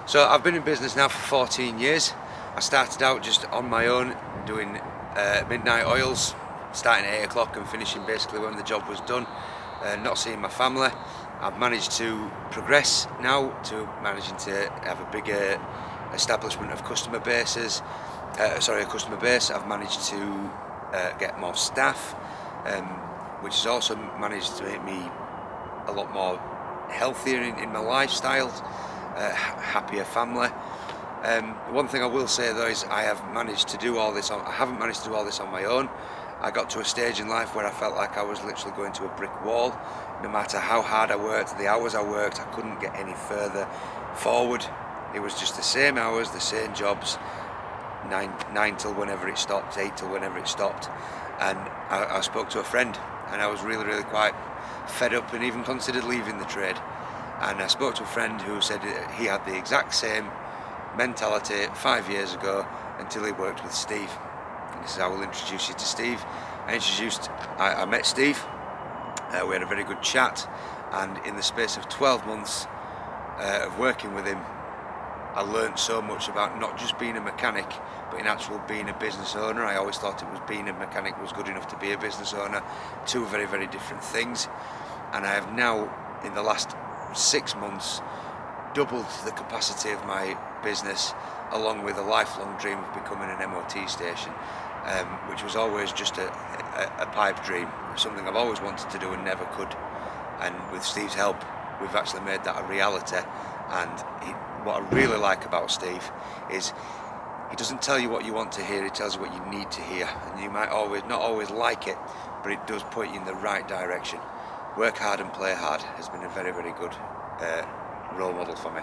So I've been in business now for 14 years. I started out just on my own doing midnight oils, starting at 8 o'clock and finishing basically when the job was done, not seeing my family. I've managed to progress now to managing to have a bigger establishment of customer bases. A customer base. I've managed to get more staff, which has also managed to make me a lot more healthier in my lifestyle, happier family. One thing I will say though is I haven't managed to do all this on my own. I got to a stage in life where I felt like I was literally going to a brick wall. No matter how hard I worked, the hours I worked, I couldn't get any further forward. It was just the same hours, the same jobs, 9 till whenever it stopped, 8 till whenever it stopped. And I spoke to a friend and I was really quite fed up and even considered leaving the trade. And I spoke to a friend who said he had the exact same mentality 5 years ago until he worked with Steve. And he says, I will introduce you to Steve. I met Steve, we had a very good chat, and in the space of 12 months of working with him, I learned so much about not just being a mechanic, but in actual being a business owner. I always thought it was being a mechanic was good enough to be a business owner. Two very different things. And I have now, in the last 6 months, doubled the capacity of my business, along with a lifelong dream of becoming an MOT station, which was always just a pipe dream, something I've always wanted to do and never could. And with Steve's help, we've actually made that a reality. And what I really like about Steve is he doesn't tell you what you want to hear, he tells you what you need to hear. And you might not always like it, but it does put you in the right direction. Work hard and play hard has been a very good role model for me.